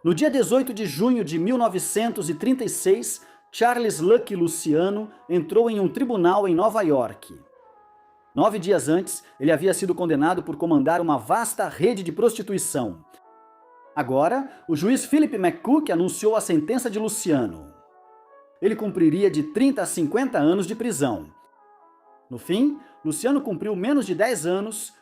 No dia 18 de junho de 1936, Charles Lucky Luciano entrou em um tribunal em Nova York. 9 dias antes, ele havia sido condenado por comandar uma vasta rede de prostituição. Agora, o juiz Philip McCook anunciou a sentença de Luciano. Ele cumpriria de 30 a 50 anos de prisão. No fim, Luciano cumpriu menos de 10 anos,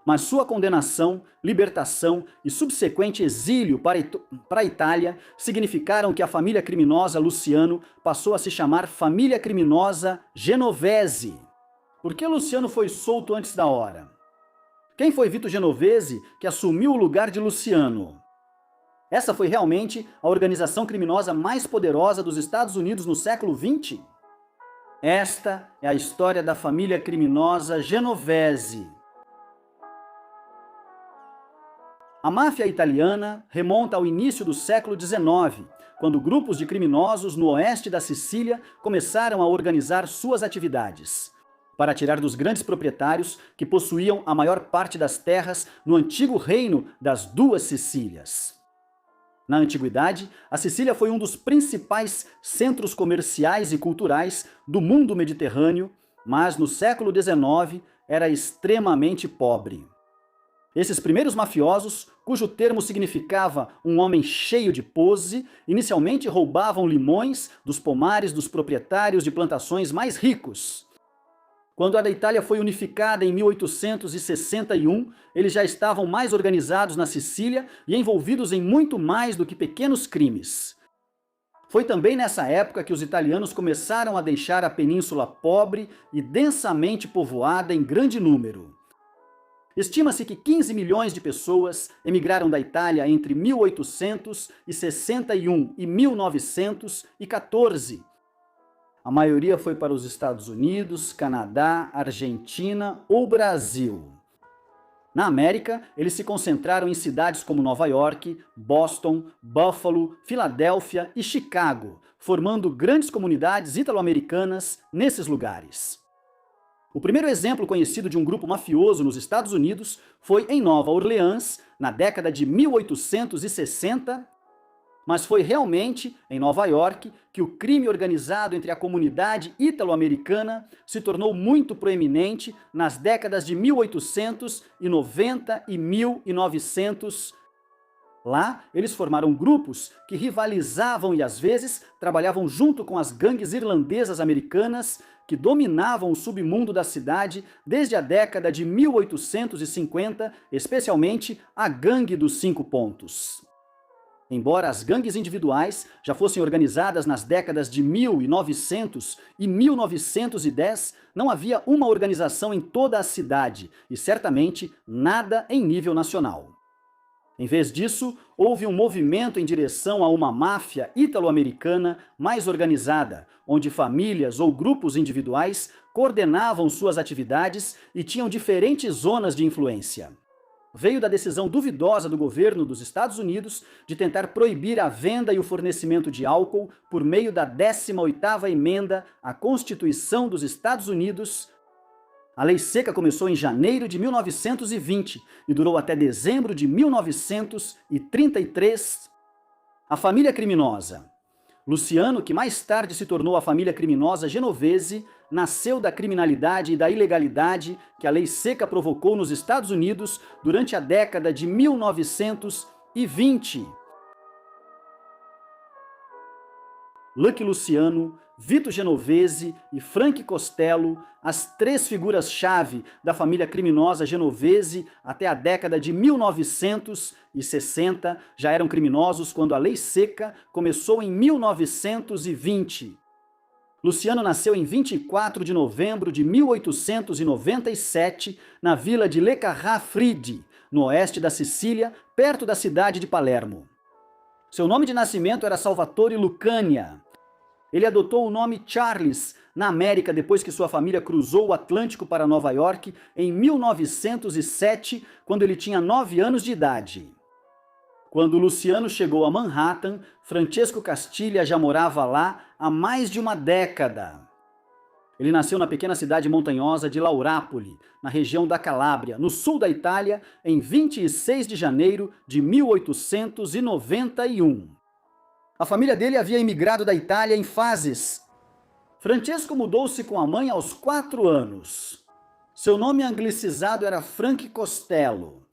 mas sua condenação, libertação e subsequente exílio para a Itália significaram que a família criminosa Luciano passou a se chamar Família Criminosa Genovese. Por que Luciano foi solto antes da hora? Quem foi Vito Genovese que assumiu o lugar de Luciano? Essa foi realmente a organização criminosa mais poderosa dos Estados Unidos no século XX? Esta é a história da família criminosa Genovese. A máfia italiana remonta ao início do século XIX, quando grupos de criminosos no oeste da Sicília começaram a organizar suas atividades, para tirar dos grandes proprietários que possuíam a maior parte das terras no antigo reino das duas Sicílias. Na antiguidade, a Sicília foi um dos principais centros comerciais e culturais do mundo mediterrâneo, mas no século XIX era extremamente pobre. Esses primeiros mafiosos, cujo termo significava um homem cheio de pose, inicialmente roubavam limões dos pomares dos proprietários de plantações mais ricos. Quando a Itália foi unificada em 1861, eles já estavam mais organizados na Sicília e envolvidos em muito mais do que pequenos crimes. Foi também nessa época que os italianos começaram a deixar a península pobre e densamente povoada em grande número. Estima-se que 15 milhões de pessoas emigraram da Itália entre 1861 e 1914. A maioria foi para os Estados Unidos, Canadá, Argentina ou Brasil. Na América, eles se concentraram em cidades como Nova York, Boston, Buffalo, Filadélfia e Chicago, formando grandes comunidades italo-americanas nesses lugares. O primeiro exemplo conhecido de um grupo mafioso nos Estados Unidos foi em Nova Orleans, na década de 1860, mas foi realmente em Nova York que o crime organizado entre a comunidade italo-americana se tornou muito proeminente nas décadas de 1890 e 1900. Lá, eles formaram grupos que rivalizavam e às vezes trabalhavam junto com as gangues irlandesas americanas que dominavam o submundo da cidade desde a década de 1850, especialmente a Gangue dos 5 Pontos. Embora as gangues individuais já fossem organizadas nas décadas de 1900 e 1910, não havia uma organização em toda a cidade e certamente nada em nível nacional. Em vez disso, houve um movimento em direção a uma máfia italo-americana mais organizada, onde famílias ou grupos individuais coordenavam suas atividades e tinham diferentes zonas de influência. Veio da decisão duvidosa do governo dos Estados Unidos de tentar proibir a venda e o fornecimento de álcool por meio da 18ª emenda à Constituição dos Estados Unidos. A Lei Seca começou em janeiro de 1920 e durou até dezembro de 1933. A família criminosa. Luciano, que mais tarde se tornou a família criminosa Genovese, nasceu da criminalidade e da ilegalidade que a Lei Seca provocou nos Estados Unidos durante a década de 1920. Lucky Luciano, Vito Genovese e Frank Costello, as três figuras-chave da família criminosa Genovese até a década de 1960, já eram criminosos quando a Lei Seca começou em 1920. Luciano nasceu em 24 de novembro de 1897, na vila de Le Carrà-Fridi, no oeste da Sicília, perto da cidade de Palermo. Seu nome de nascimento era Salvatore Lucania. Ele adotou o nome Charles na América depois que sua família cruzou o Atlântico para Nova York em 1907, quando ele tinha 9 anos de idade. Quando Luciano chegou a Manhattan, Francesco Castiglia já morava lá há mais de uma década. Ele nasceu na pequena cidade montanhosa de Laurápoli, na região da Calábria, no sul da Itália, em 26 de janeiro de 1891. A família dele havia imigrado da Itália em fases. Francesco mudou-se com a mãe aos 4 anos. Seu nome anglicizado era Frank Costello.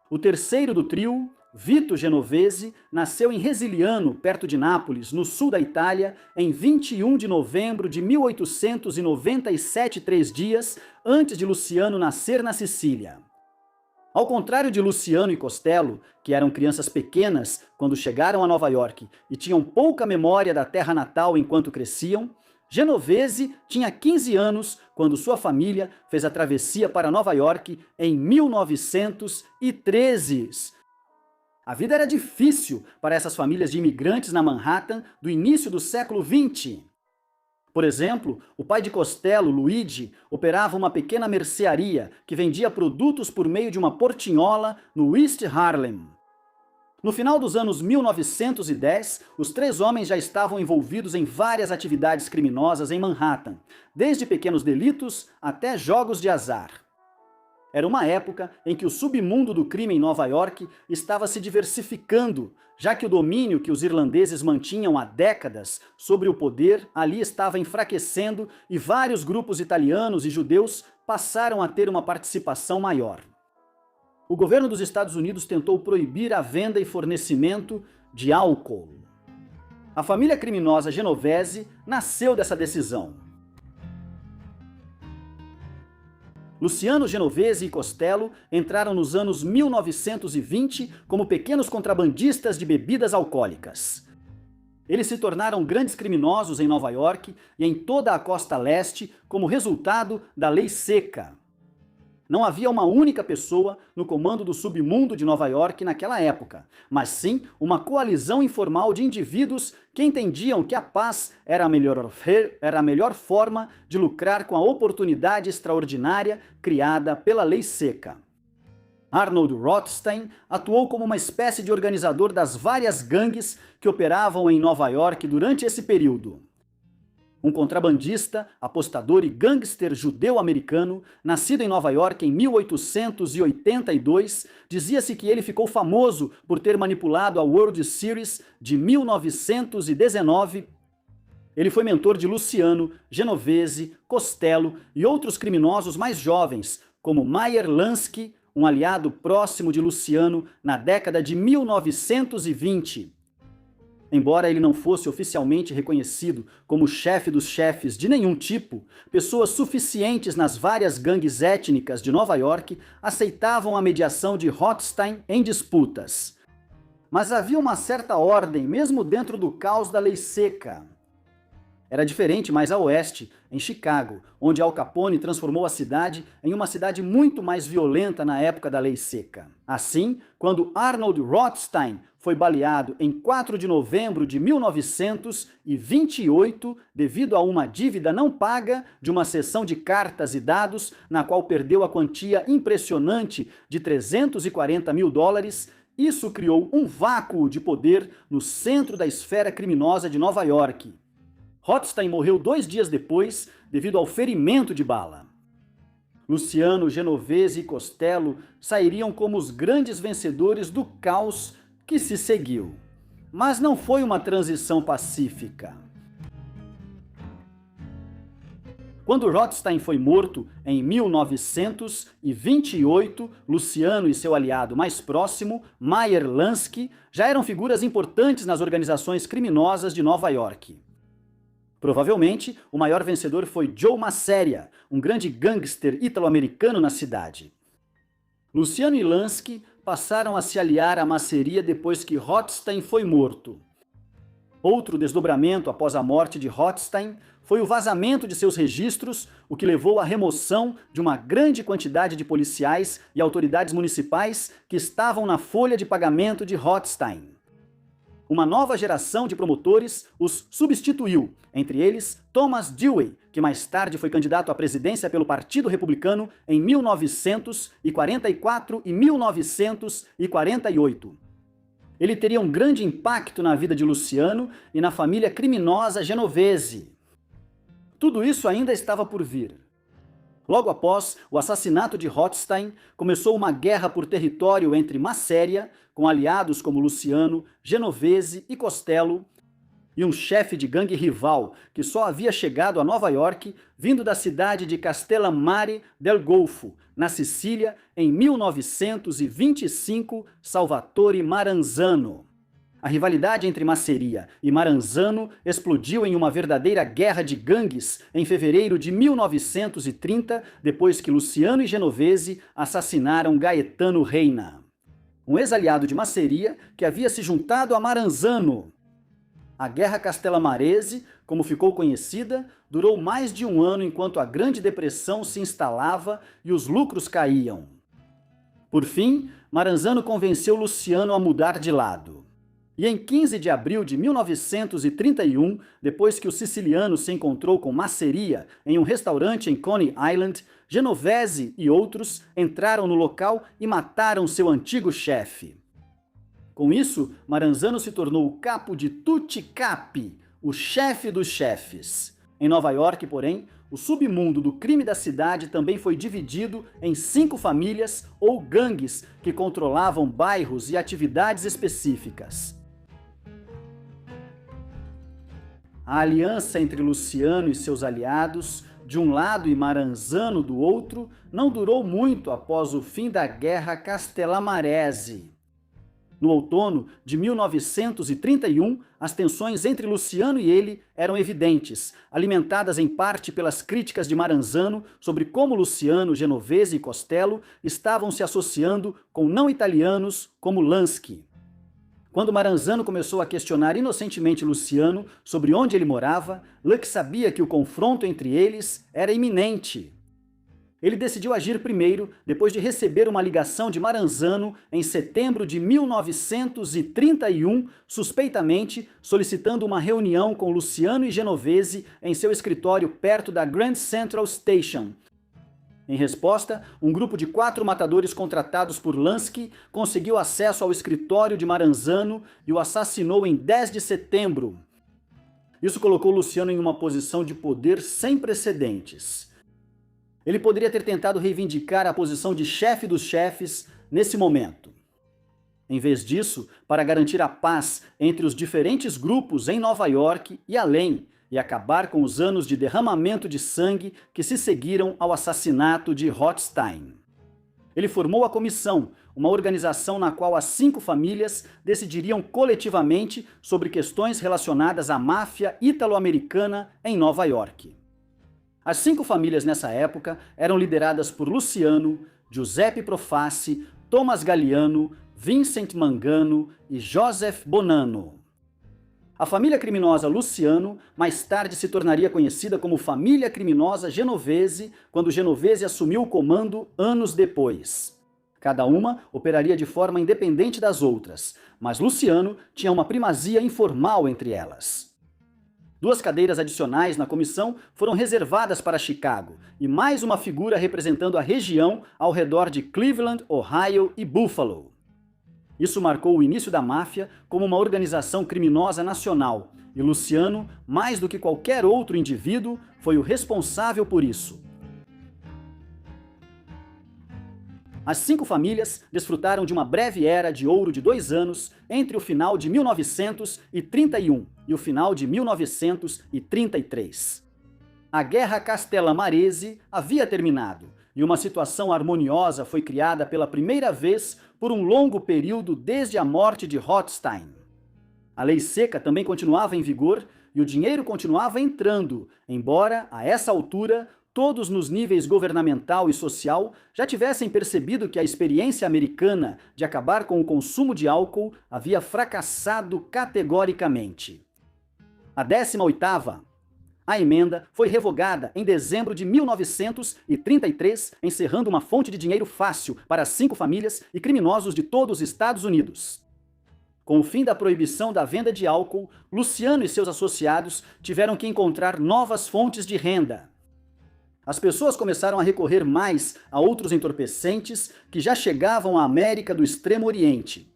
O terceiro do trio, Vito Genovese, nasceu em Resiliano, perto de Nápoles, no sul da Itália, em 21 de novembro de 1897, 3 dias antes de Luciano nascer na Sicília. Ao contrário de Luciano e Costello, que eram crianças pequenas quando chegaram a Nova York e tinham pouca memória da terra natal enquanto cresciam, Genovese tinha 15 anos quando sua família fez a travessia para Nova York em 1913. A vida era difícil para essas famílias de imigrantes na Manhattan do início do século XX. Por exemplo, o pai de Costello, Luigi, operava uma pequena mercearia que vendia produtos por meio de uma portinhola no East Harlem. No final dos anos 1910, os 3 homens já estavam envolvidos em várias atividades criminosas em Manhattan, desde pequenos delitos até jogos de azar. Era uma época em que o submundo do crime em Nova York estava se diversificando, já que o domínio que os irlandeses mantinham há décadas sobre o poder ali estava enfraquecendo e vários grupos italianos e judeus passaram a ter uma participação maior. O governo dos Estados Unidos tentou proibir a venda e fornecimento de álcool. A família criminosa Genovese nasceu dessa decisão. Luciano Genovese e Costello entraram nos anos 1920 como pequenos contrabandistas de bebidas alcoólicas. Eles se tornaram grandes criminosos em Nova York e em toda a costa leste como resultado da Lei Seca. Não havia uma única pessoa no comando do submundo de Nova York naquela época, mas sim uma coalizão informal de indivíduos que entendiam que a paz era a melhor forma de lucrar com a oportunidade extraordinária criada pela Lei Seca. Arnold Rothstein atuou como uma espécie de organizador das várias gangues que operavam em Nova York durante esse período. Um contrabandista, apostador e gangster judeu-americano, nascido em Nova York em 1882, dizia-se que ele ficou famoso por ter manipulado a World Series de 1919. Ele foi mentor de Luciano, Genovese, Costello e outros criminosos mais jovens, como Meyer Lansky, um aliado próximo de Luciano na década de 1920. Embora ele não fosse oficialmente reconhecido como chefe dos chefes de nenhum tipo, pessoas suficientes nas várias gangues étnicas de Nova York aceitavam a mediação de Rothstein em disputas. Mas havia uma certa ordem, mesmo dentro do caos da Lei Seca. Era diferente mais a oeste, em Chicago, onde Al Capone transformou a cidade em uma cidade muito mais violenta na época da Lei Seca. Assim, quando Arnold Rothstein foi baleado em 4 de novembro de 1928 devido a uma dívida não paga de uma seção de cartas e dados na qual perdeu a quantia impressionante de $340 mil, isso criou um vácuo de poder no centro da esfera criminosa de Nova York. Rothstein morreu 2 dias depois devido ao ferimento de bala. Luciano, Genovese e Costello sairiam como os grandes vencedores do caos que se seguiu. Mas não foi uma transição pacífica. Quando Rothstein foi morto em 1928, Luciano e seu aliado mais próximo, Meyer Lansky, já eram figuras importantes nas organizações criminosas de Nova York. Provavelmente, o maior vencedor foi Joe Masseria, um grande gangster italo-americano na cidade. Luciano e Lansky passaram a se aliar à Masseria depois que Rothstein foi morto. Outro desdobramento após a morte de Rothstein foi o vazamento de seus registros, o que levou à remoção de uma grande quantidade de policiais e autoridades municipais que estavam na folha de pagamento de Rothstein. Uma nova geração de promotores os substituiu, entre eles Thomas Dewey, que mais tarde foi candidato à presidência pelo Partido Republicano em 1944 e 1948. Ele teria um grande impacto na vida de Luciano e na família criminosa Genovese. tudo isso ainda estava por vir. Logo após o assassinato de Rothstein, começou uma guerra por território entre Masséria, com aliados como Luciano, Genovese e Costello, e um chefe de gangue rival que só havia chegado a Nova York vindo da cidade de Castellammare del Golfo, na Sicília, em 1925, Salvatore Maranzano. A rivalidade entre Masseria e Maranzano explodiu em uma verdadeira guerra de gangues em fevereiro de 1930, depois que Luciano e Genovese assassinaram Gaetano Reina, um ex-aliado de Masseria que havia se juntado a Maranzano. A Guerra Castellamarese, como ficou conhecida, durou mais de um ano enquanto a Grande Depressão se instalava e os lucros caíam. Por fim, Maranzano convenceu Luciano a mudar de lado. E em 15 de abril de 1931, depois que o siciliano se encontrou com Masseria em um restaurante em Coney Island, Genovese e outros entraram no local e mataram seu antigo chefe. Com isso, Maranzano se tornou o capo de tutti capi, o chefe dos chefes. Em Nova York, porém, o submundo do crime da cidade também foi dividido em 5 famílias ou gangues que controlavam bairros e atividades específicas. A aliança entre Luciano e seus aliados, de um lado e Maranzano do outro, não durou muito após o fim da Guerra Castellamarese. No outono de 1931, as tensões entre Luciano e ele eram evidentes, alimentadas em parte pelas críticas de Maranzano sobre como Luciano, Genovese e Costello estavam se associando com não-italianos como Lansky. Quando Maranzano começou a questionar inocentemente Luciano sobre onde ele morava, Luck sabia que o confronto entre eles era iminente. Ele decidiu agir primeiro, depois de receber uma ligação de Maranzano em setembro de 1931, suspeitamente solicitando uma reunião com Luciano e Genovese em seu escritório perto da Grand Central Station. Em resposta, um grupo de 4 matadores contratados por Lansky conseguiu acesso ao escritório de Maranzano e o assassinou em 10 de setembro. Isso colocou Luciano em uma posição de poder sem precedentes. Ele poderia ter tentado reivindicar a posição de chefe dos chefes nesse momento. Em vez disso, para garantir a paz entre os diferentes grupos em Nova York e além, e acabar com os anos de derramamento de sangue que se seguiram ao assassinato de Rothstein. Ele formou a Comissão, uma organização na qual as 5 famílias decidiriam coletivamente sobre questões relacionadas à máfia ítalo-americana em Nova York. As 5 famílias nessa época eram lideradas por Luciano, Giuseppe Profaci, Thomas Galliano, Vincent Mangano e Joseph Bonanno. A família criminosa Luciano mais tarde se tornaria conhecida como família criminosa Genovese, quando Genovese assumiu o comando anos depois. Cada uma operaria de forma independente das outras, mas Luciano tinha uma primazia informal entre elas. 2 cadeiras adicionais na comissão foram reservadas para Chicago, e mais uma figura representando a região ao redor de Cleveland, Ohio e Buffalo. Isso marcou o início da máfia como uma organização criminosa nacional, e Luciano, mais do que qualquer outro indivíduo, foi o responsável por isso. As 5 famílias desfrutaram de uma breve era de ouro de 2 anos entre o final de 1931 e o final de 1933. A Guerra Castellamarese havia terminado, e uma situação harmoniosa foi criada pela primeira vez por um longo período desde a morte de Rothstein. A lei seca também continuava em vigor e o dinheiro continuava entrando, embora, a essa altura, todos nos níveis governamental e social já tivessem percebido que a experiência americana de acabar com o consumo de álcool havia fracassado categoricamente. A 18ª a emenda foi revogada em dezembro de 1933, encerrando uma fonte de dinheiro fácil para 5 famílias e criminosos de todos os Estados Unidos. Com o fim da proibição da venda de álcool, Luciano e seus associados tiveram que encontrar novas fontes de renda. As pessoas começaram a recorrer mais a outros entorpecentes que já chegavam à América do Extremo Oriente.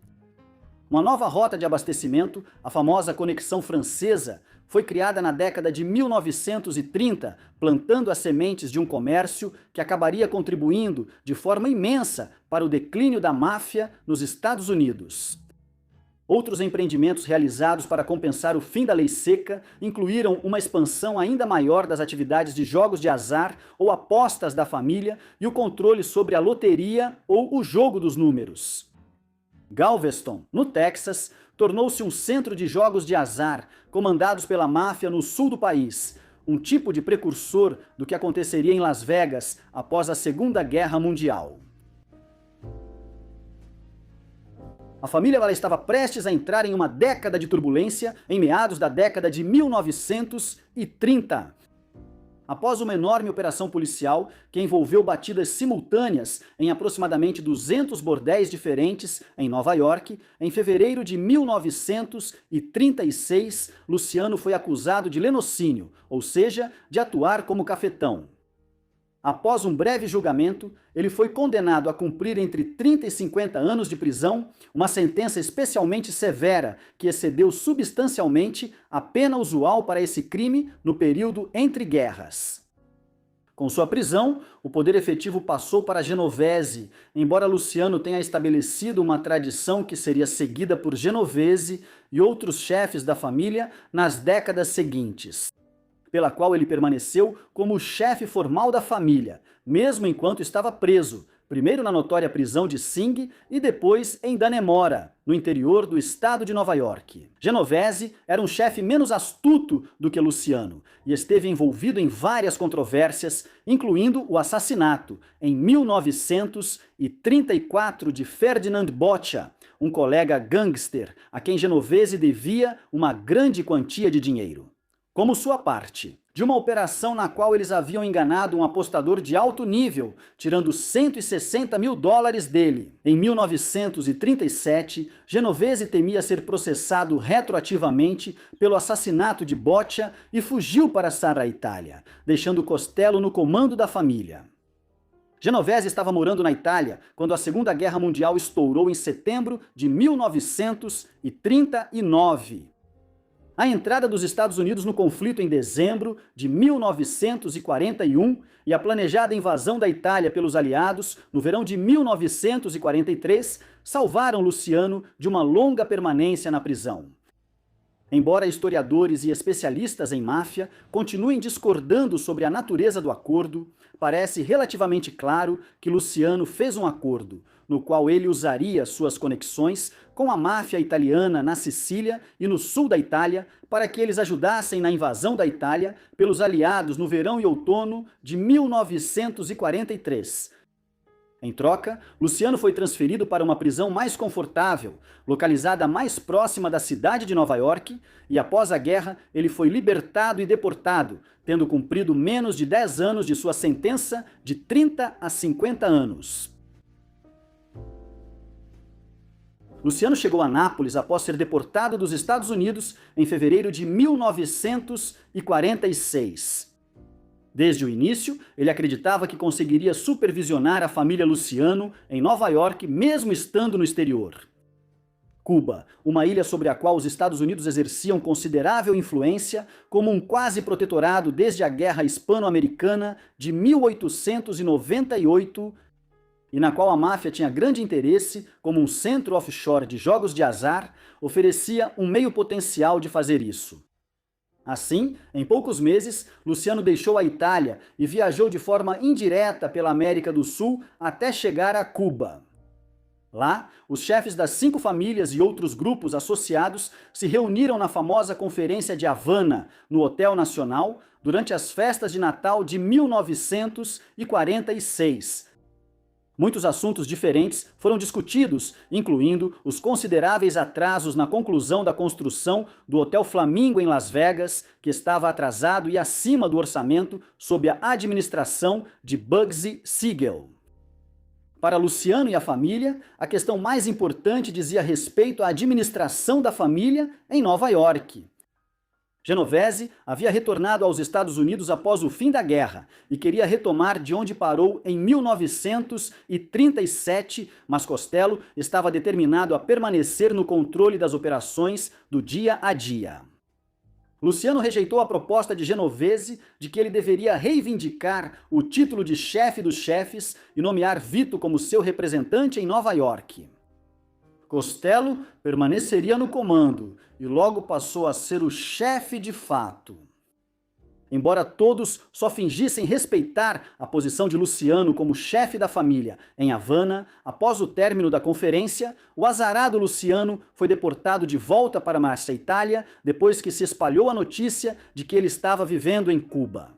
Uma nova rota de abastecimento, a famosa Conexão Francesa, foi criada na década de 1930, plantando as sementes de um comércio que acabaria contribuindo de forma imensa para o declínio da máfia nos Estados Unidos. Outros empreendimentos realizados para compensar o fim da lei seca incluíram uma expansão ainda maior das atividades de jogos de azar ou apostas da família e o controle sobre a loteria ou o jogo dos números. Galveston, no Texas, tornou-se um centro de jogos de azar, comandados pela máfia no sul do país, um tipo de precursor do que aconteceria em Las Vegas após a Segunda Guerra Mundial. A família estava prestes a entrar em uma década de turbulência em meados da década de 1930. Após uma enorme operação policial que envolveu batidas simultâneas em aproximadamente 200 bordéis diferentes em Nova York, em fevereiro de 1936, Luciano foi acusado de lenocínio, ou seja, de atuar como cafetão. Após um breve julgamento, ele foi condenado a cumprir entre 30 e 50 anos de prisão, uma sentença especialmente severa que excedeu substancialmente a pena usual para esse crime no período entre guerras. Com sua prisão, o poder efetivo passou para Genovese, embora Luciano tenha estabelecido uma tradição que seria seguida por Genovese e outros chefes da família nas décadas seguintes, pela qual ele permaneceu como chefe formal da família, mesmo enquanto estava preso, primeiro na notória prisão de Sing e depois em Dannemora, no interior do estado de Nova York. Genovese era um chefe menos astuto do que Luciano e esteve envolvido em várias controvérsias, incluindo o assassinato, em 1934, de Ferdinand Boccia, um colega gangster a quem Genovese devia uma grande quantia de dinheiro. Como sua parte de uma operação na qual eles haviam enganado um apostador de alto nível, tirando $160 mil dele. Em 1937, Genovese temia ser processado retroativamente pelo assassinato de Boccia e fugiu para Sarra Itália, deixando Costello no comando da família. Genovese estava morando na Itália quando a Segunda Guerra Mundial estourou em setembro de 1939. A entrada dos Estados Unidos no conflito em dezembro de 1941 e a planejada invasão da Itália pelos aliados no verão de 1943 salvaram Luciano de uma longa permanência na prisão. Embora historiadores e especialistas em máfia continuem discordando sobre a natureza do acordo, parece relativamente claro que Luciano fez um acordo, no qual ele usaria suas conexões com a máfia italiana na Sicília e no sul da Itália para que eles ajudassem na invasão da Itália pelos aliados no verão e outono de 1943. Em troca, Luciano foi transferido para uma prisão mais confortável, localizada mais próxima da cidade de Nova York, e após a guerra ele foi libertado e deportado, tendo cumprido menos de 10 anos de sua sentença de 30 a 50 anos. Luciano chegou a Nápoles após ser deportado dos Estados Unidos em fevereiro de 1946. Desde o início, ele acreditava que conseguiria supervisionar a família Luciano em Nova York, mesmo estando no exterior. Cuba, uma ilha sobre a qual os Estados Unidos exerciam considerável influência, como um quase protetorado desde a Guerra Hispano-Americana de 1898, e na qual a máfia tinha grande interesse como um centro offshore de jogos de azar, oferecia um meio potencial de fazer isso. Assim, em poucos meses, Luciano deixou a Itália e viajou de forma indireta pela América do Sul até chegar a Cuba. Lá, os chefes das 5 famílias e outros grupos associados se reuniram na famosa Conferência de Havana, no Hotel Nacional, durante as festas de Natal de 1946. Muitos assuntos diferentes foram discutidos, incluindo os consideráveis atrasos na conclusão da construção do Hotel Flamingo em Las Vegas, que estava atrasado e acima do orçamento sob a administração de Bugsy Siegel. Para Luciano e a família, a questão mais importante dizia respeito à administração da família em Nova York. Genovese havia retornado aos Estados Unidos após o fim da guerra e queria retomar de onde parou em 1937, mas Costello estava determinado a permanecer no controle das operações do dia a dia. Luciano rejeitou a proposta de Genovese de que ele deveria reivindicar o título de chefe dos chefes e nomear Vito como seu representante em Nova York. Costello permaneceria no comando e logo passou a ser o chefe de fato. Embora todos só fingissem respeitar a posição de Luciano como chefe da família em Havana, após o término da conferência, o azarado Luciano foi deportado de volta para Marsa Itália depois que se espalhou a notícia de que ele estava vivendo em Cuba.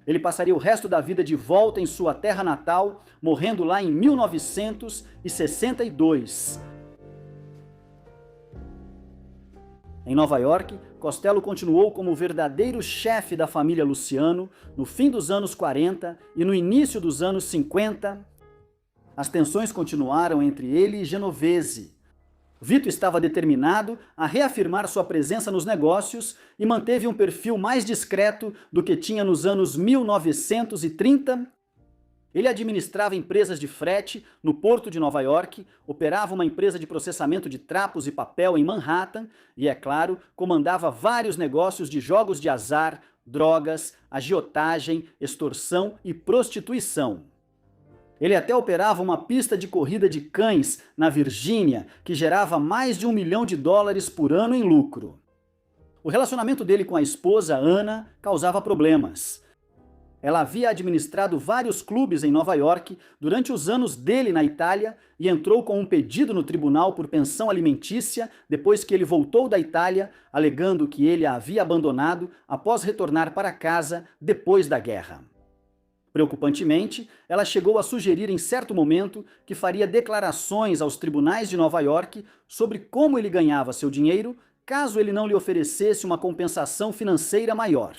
Ele passaria o resto da vida de volta em sua terra natal, morrendo lá em 1962. Em Nova York, Costello continuou como o verdadeiro chefe da família Luciano no fim dos anos 40 e no início dos anos 50. As tensões continuaram entre ele e Genovese. Vito estava determinado a reafirmar sua presença nos negócios e manteve um perfil mais discreto do que tinha nos anos 1930. Ele administrava empresas de frete no Porto de Nova York, operava uma empresa de processamento de trapos e papel em Manhattan e, é claro, comandava vários negócios de jogos de azar, drogas, agiotagem, extorsão e prostituição. Ele até operava uma pista de corrida de cães na Virgínia, que gerava mais de $1 milhão por ano em lucro. O relacionamento dele com a esposa, Ana, causava problemas. Ela havia administrado vários clubes em Nova York durante os anos dele na Itália e entrou com um pedido no tribunal por pensão alimentícia depois que ele voltou da Itália, alegando que ele a havia abandonado após retornar para casa depois da guerra. Preocupantemente, ela chegou a sugerir em certo momento que faria declarações aos tribunais de Nova York sobre como ele ganhava seu dinheiro caso ele não lhe oferecesse uma compensação financeira maior.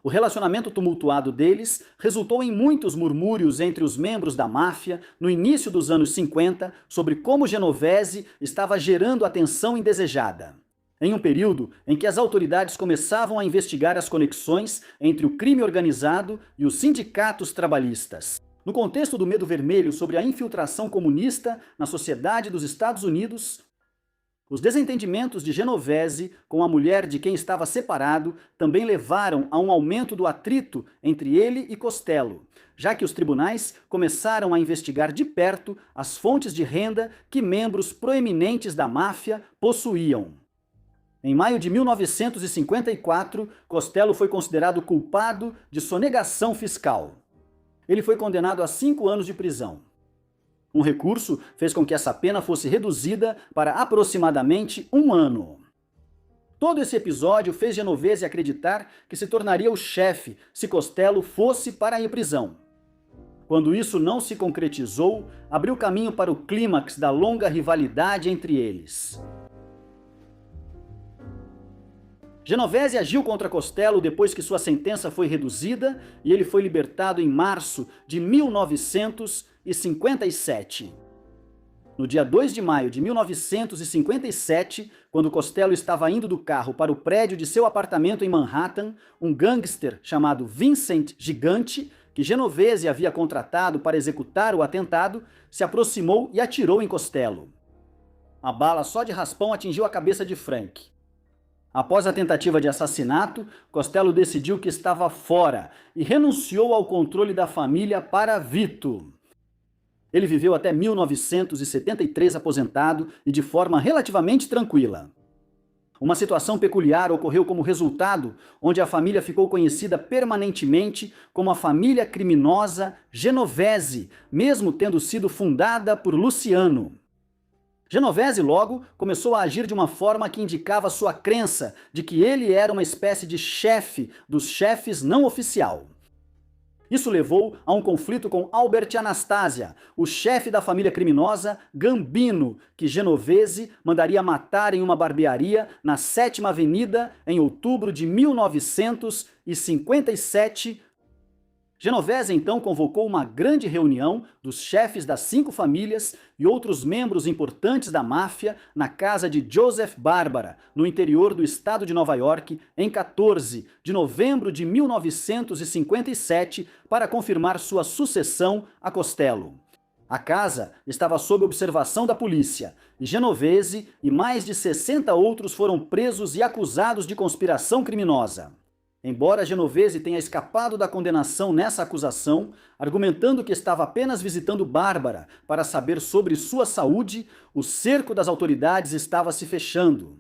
O relacionamento tumultuado deles resultou em muitos murmúrios entre os membros da máfia no início dos anos 50 sobre como Genovese estava gerando atenção indesejada. Em um período em que as autoridades começavam a investigar as conexões entre o crime organizado e os sindicatos trabalhistas. No contexto do medo vermelho sobre a infiltração comunista na sociedade dos Estados Unidos, os desentendimentos de Genovese com a mulher de quem estava separado também levaram a um aumento do atrito entre ele e Costello, já que os tribunais começaram a investigar de perto as fontes de renda que membros proeminentes da máfia possuíam. Em maio de 1954, Costello foi considerado culpado de sonegação fiscal. Ele foi condenado a 5 anos de prisão. Um recurso fez com que essa pena fosse reduzida para aproximadamente 1 ano. Todo esse episódio fez Genovese acreditar que se tornaria o chefe se Costello fosse para a prisão. Quando isso não se concretizou, abriu caminho para o clímax da longa rivalidade entre eles. Genovese agiu contra Costello depois que sua sentença foi reduzida e ele foi libertado em março de 1957. No dia 2 de maio de 1957, quando Costello estava indo do carro para o prédio de seu apartamento em Manhattan, um gangster chamado Vincent Gigante, que Genovese havia contratado para executar o atentado, se aproximou e atirou em Costello. A bala só de raspão atingiu a cabeça de Frank. Após a tentativa de assassinato, Costello decidiu que estava fora e renunciou ao controle da família para Vito. Ele viveu até 1973 aposentado e de forma relativamente tranquila. Uma situação peculiar ocorreu como resultado, onde a família ficou conhecida permanentemente como a família criminosa Genovese, mesmo tendo sido fundada por Luciano. Genovese logo começou a agir de uma forma que indicava sua crença de que ele era uma espécie de chefe dos chefes não oficial. Isso levou a um conflito com Albert Anastasia, o chefe da família criminosa Gambino, que Genovese mandaria matar em uma barbearia na 7ª Avenida em outubro de 1957. Genovese então convocou uma grande reunião dos chefes das 5 famílias e outros membros importantes da máfia na casa de Joseph Barbara, no interior do estado de Nova York, em 14 de novembro de 1957, para confirmar sua sucessão a Costello. A casa estava sob observação da polícia, e Genovese e mais de 60 outros foram presos e acusados de conspiração criminosa. Embora Genovese tenha escapado da condenação nessa acusação, argumentando que estava apenas visitando Bárbara para saber sobre sua saúde, o cerco das autoridades estava se fechando.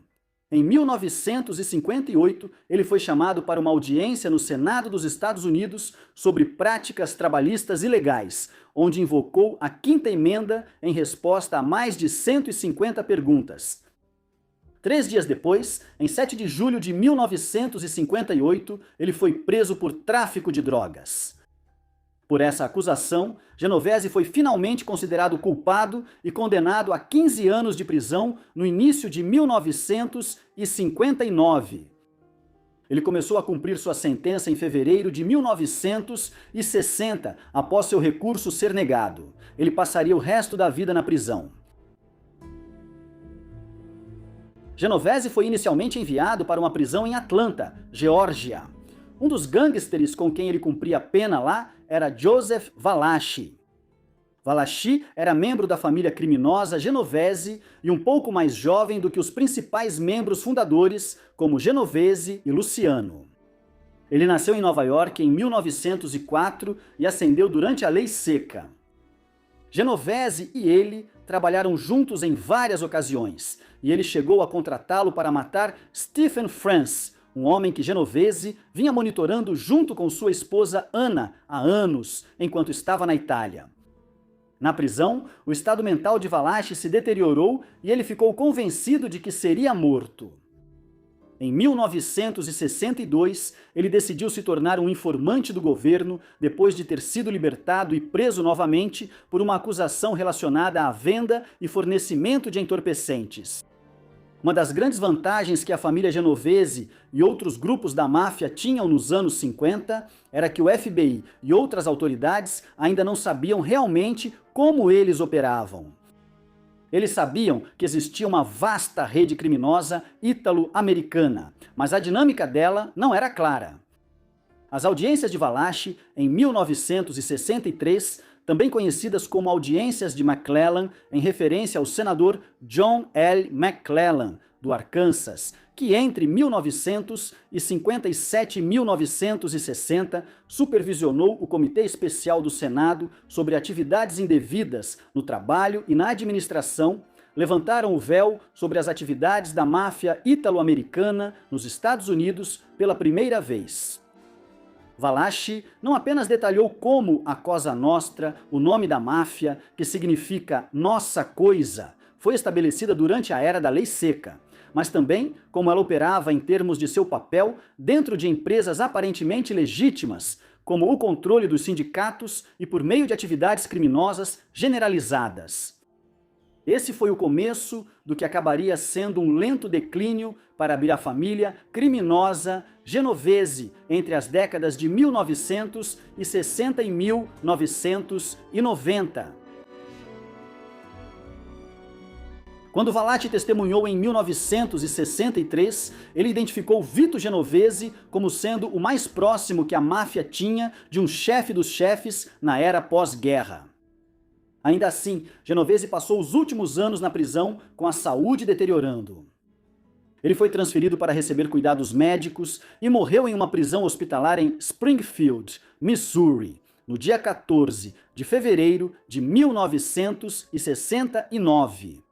Em 1958, ele foi chamado para uma audiência no Senado dos Estados Unidos sobre práticas trabalhistas ilegais, onde invocou a Quinta Emenda em resposta a mais de 150 perguntas. 3 dias depois, em 7 de julho de 1958, ele foi preso por tráfico de drogas. Por essa acusação, Genovese foi finalmente considerado culpado e condenado a 15 anos de prisão no início de 1959. Ele começou a cumprir sua sentença em fevereiro de 1960, após seu recurso ser negado. Ele passaria o resto da vida na prisão. Genovese foi inicialmente enviado para uma prisão em Atlanta, Geórgia. Um dos gangsters com quem ele cumpria a pena lá era Joseph Valachi. Valachi era membro da família criminosa Genovese e um pouco mais jovem do que os principais membros fundadores, como Genovese e Luciano. Ele nasceu em Nova York em 1904 e ascendeu durante a Lei Seca. Genovese e ele trabalharam juntos em várias ocasiões, e ele chegou a contratá-lo para matar Stephen France, um homem que Genovese vinha monitorando junto com sua esposa Anna há anos, enquanto estava na Itália. Na prisão, o estado mental de Valachi se deteriorou e ele ficou convencido de que seria morto. Em 1962, ele decidiu se tornar um informante do governo depois de ter sido libertado e preso novamente por uma acusação relacionada à venda e fornecimento de entorpecentes. Uma das grandes vantagens que a família Genovese e outros grupos da máfia tinham nos anos 50 era que o FBI e outras autoridades ainda não sabiam realmente como eles operavam. Eles sabiam que existia uma vasta rede criminosa ítalo-americana, mas a dinâmica dela não era clara. As audiências de Valachi, em 1963, também conhecidas como audiências de McClellan, em referência ao senador John L. McClellan, do Arkansas, que entre 1957 e 1960 supervisionou o Comitê Especial do Senado sobre atividades indevidas no trabalho e na administração, levantaram o véu sobre as atividades da máfia ítalo-americana nos Estados Unidos pela primeira vez. Valachi não apenas detalhou como a Cosa Nostra, o nome da máfia, que significa nossa coisa, foi estabelecida durante a era da Lei Seca, mas também como ela operava em termos de seu papel dentro de empresas aparentemente legítimas, como o controle dos sindicatos e por meio de atividades criminosas generalizadas. Esse foi o começo do que acabaria sendo um lento declínio para abrir a família criminosa Genovese entre as décadas de 1960 e 1990. Quando Valachi testemunhou em 1963, ele identificou Vito Genovese como sendo o mais próximo que a máfia tinha de um chefe dos chefes na era pós-guerra. Ainda assim, Genovese passou os últimos anos na prisão com a saúde deteriorando. Ele foi transferido para receber cuidados médicos e morreu em uma prisão hospitalar em Springfield, Missouri, no dia 14 de fevereiro de 1969.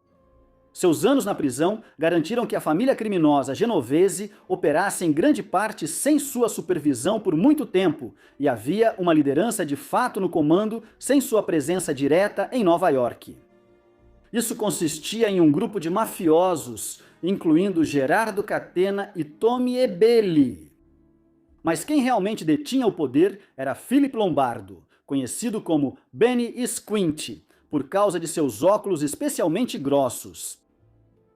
Seus anos na prisão garantiram que a família criminosa Genovese operasse em grande parte sem sua supervisão por muito tempo, e havia uma liderança de fato no comando sem sua presença direta em Nova York. Isso consistia em um grupo de mafiosos, incluindo Gerardo Catena e Tommy Ebeli. Mas quem realmente detinha o poder era Philip Lombardo, conhecido como Benny Squint, por causa de seus óculos especialmente grossos.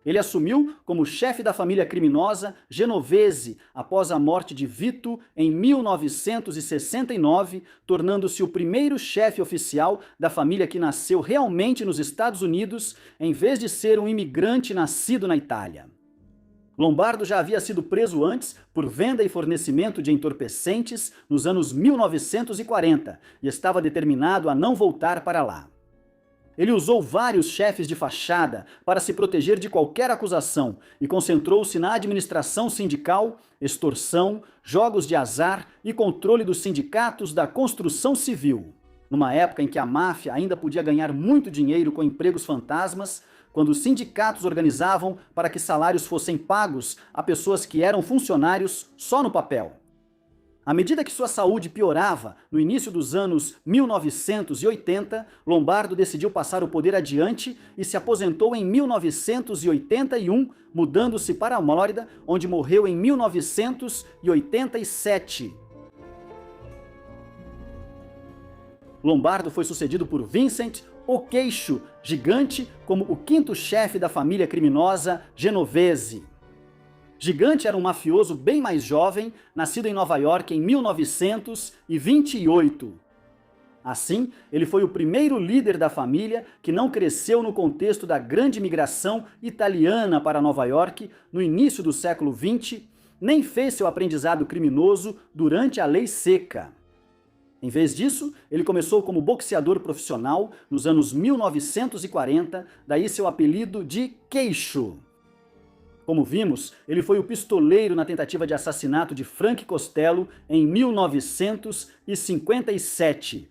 Ele assumiu como chefe da família criminosa Genovese após a morte de Vito em 1969, tornando-se o primeiro chefe oficial da família que nasceu realmente nos Estados Unidos, em vez de ser um imigrante nascido na Itália. Lombardo já havia sido preso antes por venda e fornecimento de entorpecentes nos anos 1940 e estava determinado a não voltar para lá. Ele usou vários chefes de fachada para se proteger de qualquer acusação e concentrou-se na administração sindical, extorsão, jogos de azar e controle dos sindicatos da construção civil. Numa época em que a máfia ainda podia ganhar muito dinheiro com empregos fantasmas, quando os sindicatos organizavam para que salários fossem pagos a pessoas que eram funcionários só no papel. À medida que sua saúde piorava, no início dos anos 1980, Lombardo decidiu passar o poder adiante e se aposentou em 1981, mudando-se para a Flórida, onde morreu em 1987. Lombardo foi sucedido por Vincent o Queixo Gigante como o quinto chefe da família criminosa Genovese. Gigante era um mafioso bem mais jovem, nascido em Nova York em 1928. Assim, ele foi o primeiro líder da família que não cresceu no contexto da grande migração italiana para Nova York no início do século XX, nem fez seu aprendizado criminoso durante a Lei Seca. Em vez disso, ele começou como boxeador profissional nos anos 1940, daí seu apelido de Queixo. Como vimos, ele foi o pistoleiro na tentativa de assassinato de Frank Costello em 1957.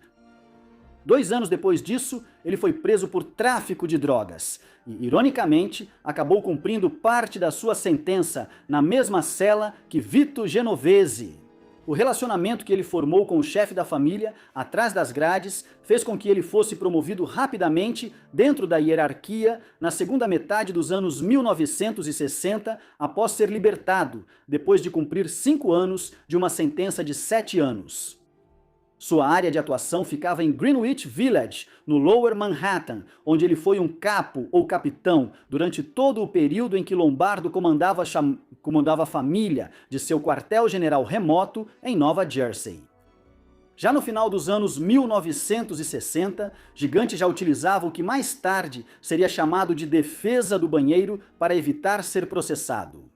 2 anos depois disso, ele foi preso por tráfico de drogas e, ironicamente, acabou cumprindo parte da sua sentença na mesma cela que Vito Genovese. O relacionamento que ele formou com o chefe da família, atrás das grades, fez com que ele fosse promovido rapidamente dentro da hierarquia na segunda metade dos anos 1960, após ser libertado, depois de cumprir 5 anos de uma sentença de 7 anos. Sua área de atuação ficava em Greenwich Village, no Lower Manhattan, onde ele foi um capo ou capitão durante todo o período em que Lombardo comandava a família de seu quartel-general remoto em Nova Jersey. Já no final dos anos 1960, Gigante já utilizava o que mais tarde seria chamado de defesa do banheiro para evitar ser processado.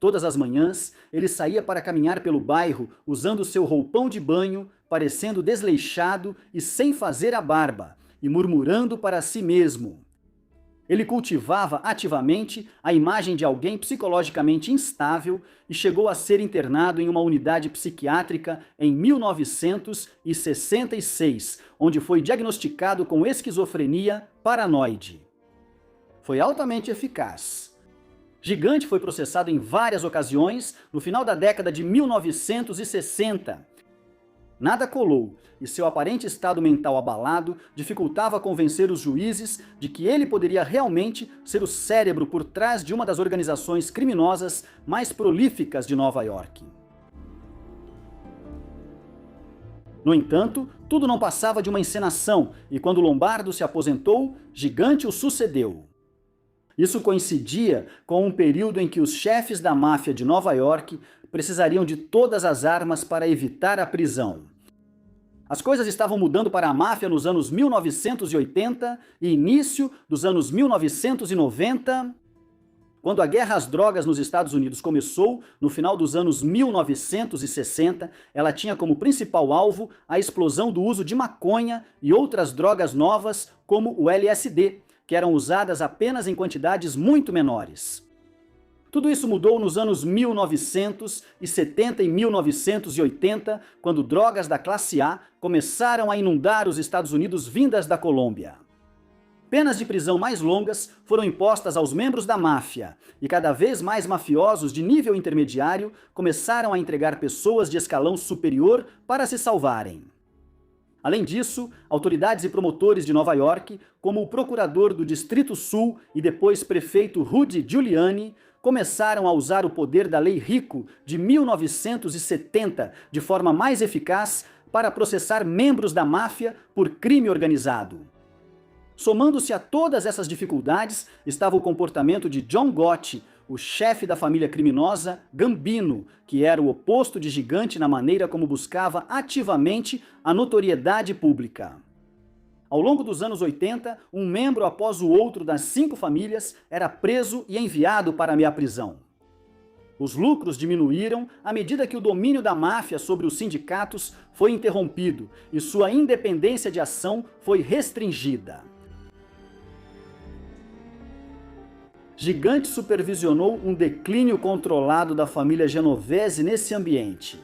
Todas as manhãs, ele saía para caminhar pelo bairro usando seu roupão de banho, parecendo desleixado e sem fazer a barba, e murmurando para si mesmo. Ele cultivava ativamente a imagem de alguém psicologicamente instável e chegou a ser internado em uma unidade psiquiátrica em 1966, onde foi diagnosticado com esquizofrenia paranoide. Foi altamente eficaz. Gigante foi processado em várias ocasiões no final da década de 1960. Nada colou, e seu aparente estado mental abalado dificultava convencer os juízes de que ele poderia realmente ser o cérebro por trás de uma das organizações criminosas mais prolíficas de Nova York. No entanto, tudo não passava de uma encenação, e quando Lombardo se aposentou, Gigante o sucedeu. Isso coincidia com um período em que os chefes da máfia de Nova York precisariam de todas as armas para evitar a prisão. As coisas estavam mudando para a máfia nos anos 1980 e início dos anos 1990. Quando a guerra às drogas nos Estados Unidos começou, no final dos anos 1960, ela tinha como principal alvo a explosão do uso de maconha e outras drogas novas, como o LSD, que eram usadas apenas em quantidades muito menores. Tudo isso mudou nos anos 1970 e 1980, quando drogas da classe A começaram a inundar os Estados Unidos vindas da Colômbia. Penas de prisão mais longas foram impostas aos membros da máfia, e cada vez mais mafiosos de nível intermediário começaram a entregar pessoas de escalão superior para se salvarem. Além disso, autoridades e promotores de Nova York, como o procurador do Distrito Sul e depois prefeito Rudy Giuliani, começaram a usar o poder da Lei Rico de 1970 de forma mais eficaz para processar membros da máfia por crime organizado. Somando-se a todas essas dificuldades, estava o comportamento de John Gotti, o chefe da família criminosa Gambino, que era o oposto de Gigante na maneira como buscava ativamente a notoriedade pública. Ao longo dos anos 80, um membro após o outro das 5 famílias era preso e enviado para a prisão. Os lucros diminuíram à medida que o domínio da máfia sobre os sindicatos foi interrompido e sua independência de ação foi restringida. Gigante supervisionou um declínio controlado da família Genovese nesse ambiente.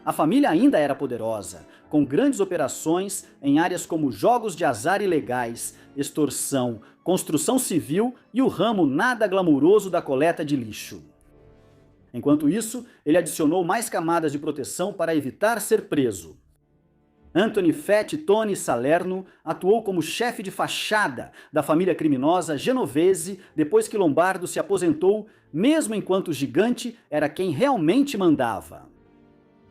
A família ainda era poderosa, com grandes operações em áreas como jogos de azar ilegais, extorsão, construção civil e o ramo nada glamuroso da coleta de lixo. Enquanto isso, ele adicionou mais camadas de proteção para evitar ser preso. Anthony Fat Tony Salerno atuou como chefe de fachada da família criminosa Genovese depois que Lombardo se aposentou, mesmo enquanto Gigante era quem realmente mandava.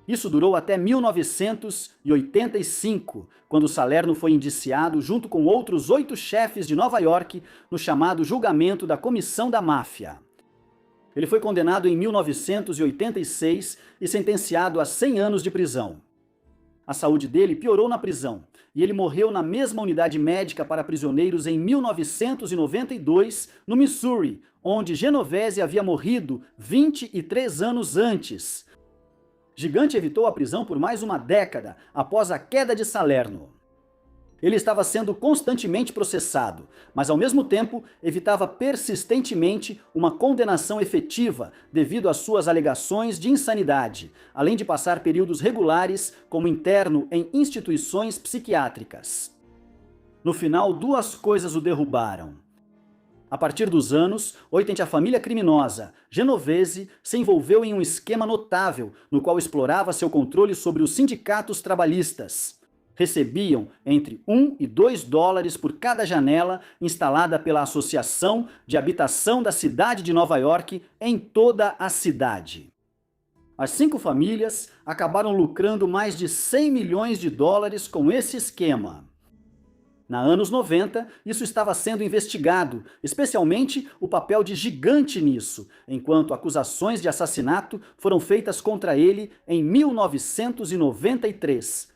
Isso durou até 1985, quando Salerno foi indiciado junto com outros 8 chefes de Nova York no chamado julgamento da Comissão da Máfia. Ele foi condenado em 1986 e sentenciado a 100 anos de prisão. A saúde dele piorou na prisão e ele morreu na mesma unidade médica para prisioneiros em 1992, no Missouri, onde Genovese havia morrido 23 anos antes. Gigante evitou a prisão por mais uma década após a queda de Salerno. Ele estava sendo constantemente processado, mas ao mesmo tempo evitava persistentemente uma condenação efetiva devido às suas alegações de insanidade, além de passar períodos regulares como interno em instituições psiquiátricas. No final, 2 coisas o derrubaram. A partir dos anos 80, a família criminosa Genovese se envolveu em um esquema notável no qual explorava seu controle sobre os sindicatos trabalhistas. Recebiam entre $1 e $2 por cada janela instalada pela Associação de Habitação da Cidade de Nova York em toda a cidade. As 5 famílias acabaram lucrando mais de $100 milhões com esse esquema. Na anos 90, isso estava sendo investigado, especialmente o papel de Gigante nisso, enquanto acusações de assassinato foram feitas contra ele em 1993.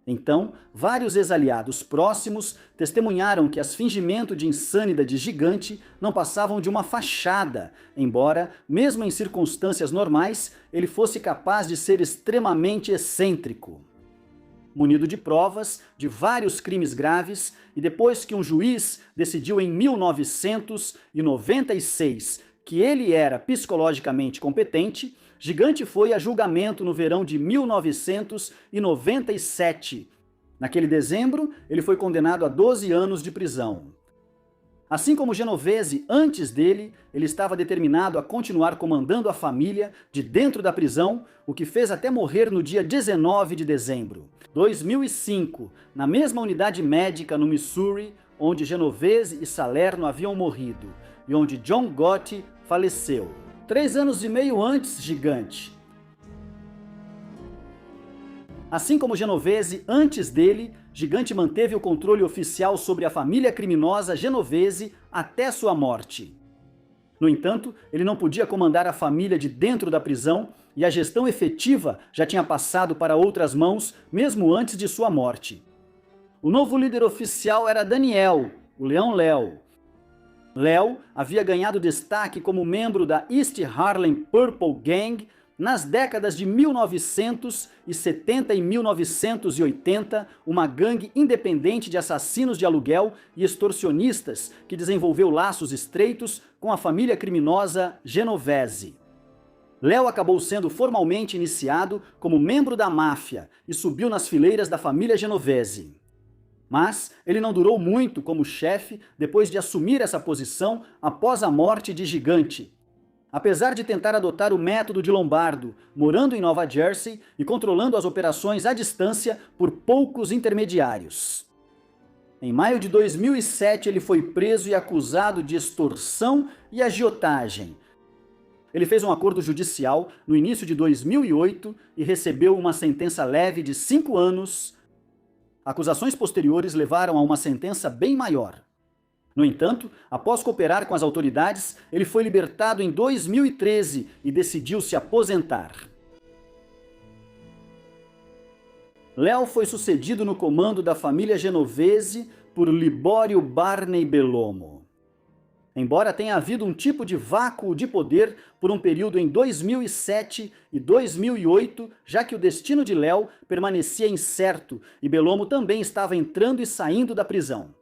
Então, vários ex-aliados próximos testemunharam que as fingimentos de insânidade de Gigante não passavam de uma fachada, embora, mesmo em circunstâncias normais, ele fosse capaz de ser extremamente excêntrico. Munido de provas de vários crimes graves, e depois que um juiz decidiu em 1996 que ele era psicologicamente competente, Gigante foi a julgamento no verão de 1997. Naquele dezembro, ele foi condenado a 12 anos de prisão. Assim como Genovese, antes dele, ele estava determinado a continuar comandando a família de dentro da prisão, o que fez até morrer no dia 19 de dezembro. 2005, na mesma unidade médica no Missouri, onde Genovese e Salerno haviam morrido, e onde John Gotti faleceu. 3 anos e meio antes, Gigante. Assim como Genovese, antes dele, Gigante manteve o controle oficial sobre a família criminosa Genovese até sua morte. No entanto, ele não podia comandar a família de dentro da prisão e a gestão efetiva já tinha passado para outras mãos, mesmo antes de sua morte. O novo líder oficial era Daniel, o Leão Léo. Léo havia ganhado destaque como membro da East Harlem Purple Gang nas décadas de 1970 e 1980, uma gangue independente de assassinos de aluguel e extorsionistas que desenvolveu laços estreitos com a família criminosa Genovese. Léo acabou sendo formalmente iniciado como membro da máfia e subiu nas fileiras da família Genovese. Mas ele não durou muito como chefe depois de assumir essa posição após a morte de Gigante. Apesar de tentar adotar o método de Lombardo, morando em Nova Jersey e controlando as operações à distância por poucos intermediários. Em maio de 2007, ele foi preso e acusado de extorsão e agiotagem. Ele fez um acordo judicial no início de 2008 e recebeu uma sentença leve de 5 anos. Acusações posteriores levaram a uma sentença bem maior. No entanto, após cooperar com as autoridades, ele foi libertado em 2013 e decidiu se aposentar. Léo foi sucedido no comando da família Genovese por Libório Barney Bellomo. Embora tenha havido um tipo de vácuo de poder por um período em 2007 e 2008, já que o destino de Léo permanecia incerto e Bellomo também estava entrando e saindo da prisão.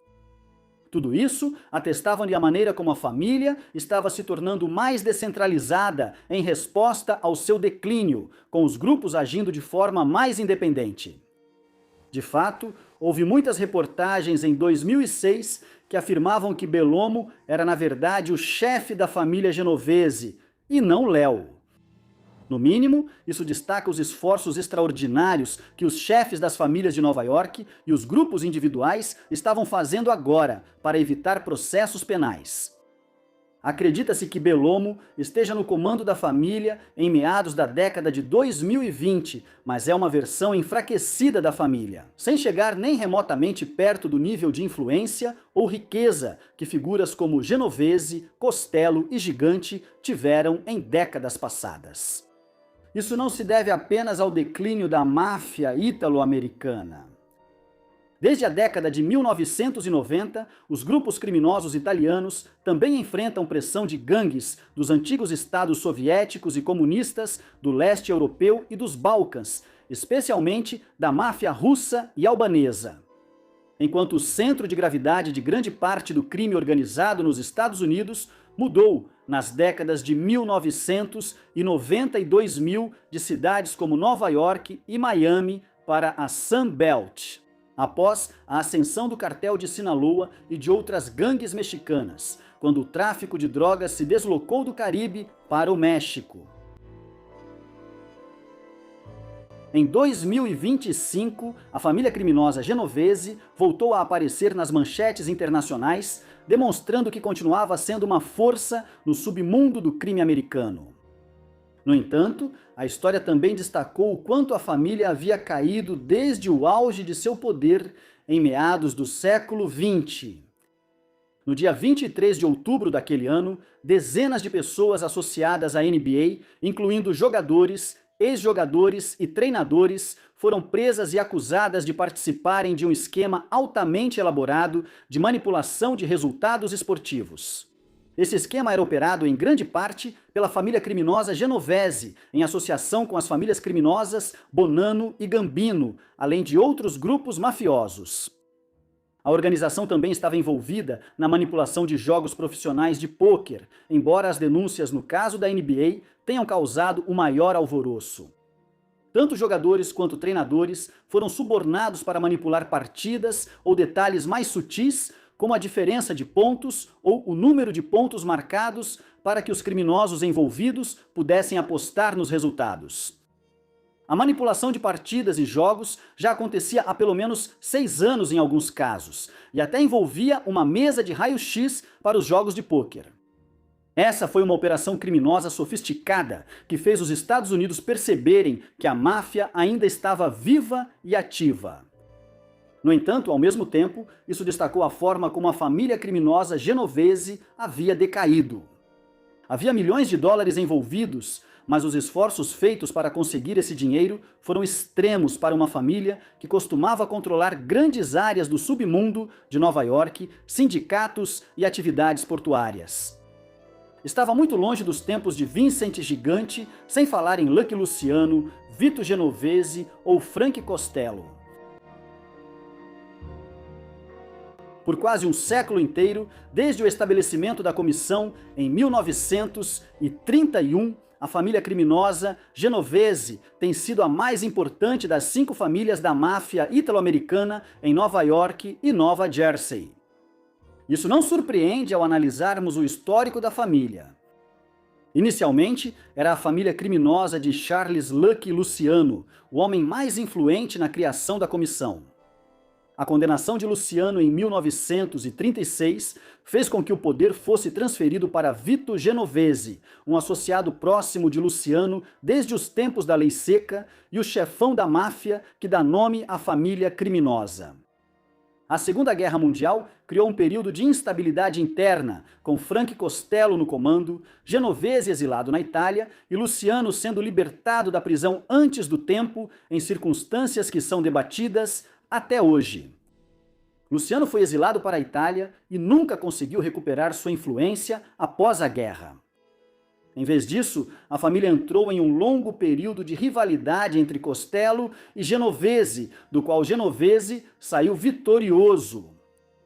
Tudo isso atestava-lhe a maneira como a família estava se tornando mais descentralizada em resposta ao seu declínio, com os grupos agindo de forma mais independente. De fato, houve muitas reportagens em 2006 que afirmavam que Bellomo era, na verdade, o chefe da família Genovese, e não Léo. No mínimo, isso destaca os esforços extraordinários que os chefes das famílias de Nova York e os grupos individuais estavam fazendo agora para evitar processos penais. Acredita-se que Bellomo esteja no comando da família em meados da década de 2020, mas é uma versão enfraquecida da família, sem chegar nem remotamente perto do nível de influência ou riqueza que figuras como Genovese, Costello e Gigante tiveram em décadas passadas. Isso não se deve apenas ao declínio da máfia ítalo-americana. Desde a década de 1990, os grupos criminosos italianos também enfrentam pressão de gangues dos antigos estados soviéticos e comunistas do leste europeu e dos Balcãs, especialmente da máfia russa e albanesa. Enquanto o centro de gravidade de grande parte do crime organizado nos Estados Unidos mudou nas décadas de 1990 e 2000 de cidades como Nova York e Miami para a Sun Belt, após a ascensão do cartel de Sinaloa e de outras gangues mexicanas, quando o tráfico de drogas se deslocou do Caribe para o México. Em 2025, a família criminosa Genovese voltou a aparecer nas manchetes internacionais, demonstrando que continuava sendo uma força no submundo do crime americano. No entanto, a história também destacou o quanto a família havia caído desde o auge de seu poder em meados do século XX. No dia 23 de outubro daquele ano, dezenas de pessoas associadas à NBA, incluindo jogadores, ex-jogadores e treinadores, foram presas e acusadas de participarem de um esquema altamente elaborado de manipulação de resultados esportivos. Esse esquema era operado em grande parte pela família criminosa Genovese, em associação com as famílias criminosas Bonanno e Gambino, além de outros grupos mafiosos. A organização também estava envolvida na manipulação de jogos profissionais de pôquer, embora as denúncias no caso da NBA tenham causado o maior alvoroço. Tanto jogadores quanto treinadores foram subornados para manipular partidas ou detalhes mais sutis, como a diferença de pontos ou o número de pontos marcados para que os criminosos envolvidos pudessem apostar nos resultados. A manipulação de partidas e jogos já acontecia há pelo menos 6 anos em alguns casos, e até envolvia uma mesa de raio-x para os jogos de pôquer. Essa foi uma operação criminosa sofisticada que fez os Estados Unidos perceberem que a máfia ainda estava viva e ativa. No entanto, ao mesmo tempo, isso destacou a forma como a família criminosa Genovese havia decaído. Havia milhões de dólares envolvidos, mas os esforços feitos para conseguir esse dinheiro foram extremos para uma família que costumava controlar grandes áreas do submundo de Nova York, sindicatos e atividades portuárias. Estava muito longe dos tempos de Vincent Gigante, sem falar em Lucky Luciano, Vito Genovese ou Frank Costello. Por quase um século inteiro, desde o estabelecimento da comissão em 1931, a família criminosa Genovese tem sido a mais importante das 5 famílias da máfia italo-americana em Nova York e Nova Jersey. Isso não surpreende ao analisarmos o histórico da família. Inicialmente, era a família criminosa de Charles Lucky Luciano, o homem mais influente na criação da comissão. A condenação de Luciano em 1936 fez com que o poder fosse transferido para Vito Genovese, um associado próximo de Luciano desde os tempos da Lei Seca e o chefão da máfia que dá nome à família criminosa. A Segunda Guerra Mundial criou um período de instabilidade interna, com Frank Costello no comando, Genovese exilado na Itália e Luciano sendo libertado da prisão antes do tempo, em circunstâncias que são debatidas até hoje. Luciano foi exilado para a Itália e nunca conseguiu recuperar sua influência após a guerra. Em vez disso, a família entrou em um longo período de rivalidade entre Costello e Genovese, do qual Genovese saiu vitorioso.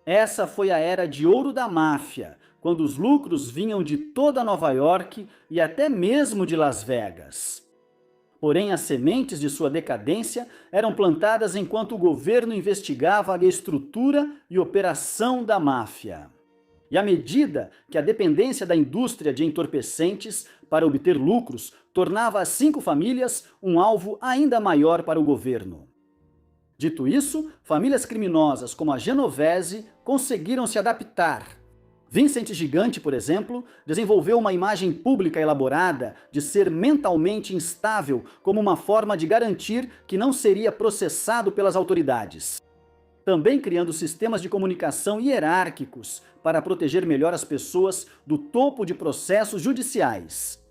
Essa foi a era de ouro da máfia, quando os lucros vinham de toda Nova York e até mesmo de Las Vegas. Porém, as sementes de sua decadência eram plantadas enquanto o governo investigava a estrutura e operação da máfia. E à medida que a dependência da indústria de entorpecentes para obter lucros tornava as 5 famílias um alvo ainda maior para o governo. Dito isso, famílias criminosas como a Genovese conseguiram se adaptar. Vincent Gigante, por exemplo, desenvolveu uma imagem pública elaborada de ser mentalmente instável como uma forma de garantir que não seria processado pelas autoridades. Também criando sistemas de comunicação hierárquicos para proteger melhor as pessoas do topo de processos judiciais.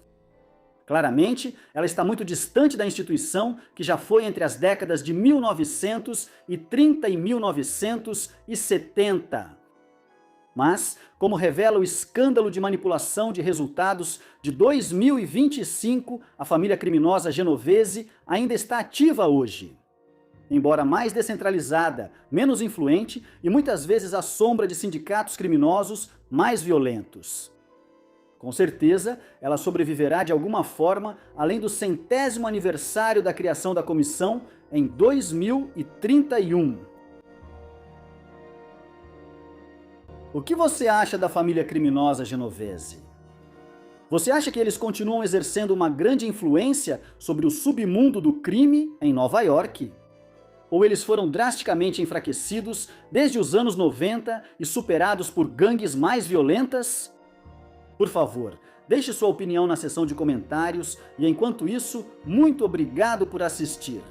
Claramente, ela está muito distante da instituição que já foi entre as décadas de 1930 e 1970. Mas, como revela o escândalo de manipulação de resultados de 2025, a família criminosa Genovese ainda está ativa hoje. Embora mais descentralizada, menos influente e muitas vezes à sombra de sindicatos criminosos mais violentos. Com certeza, ela sobreviverá de alguma forma além do 100º aniversário da criação da comissão em 2031. O que você acha da família criminosa Genovese? Você acha que eles continuam exercendo uma grande influência sobre o submundo do crime em Nova York? Ou eles foram drasticamente enfraquecidos desde os anos 90 e superados por gangues mais violentas? Por favor, deixe sua opinião na seção de comentários e enquanto isso, muito obrigado por assistir.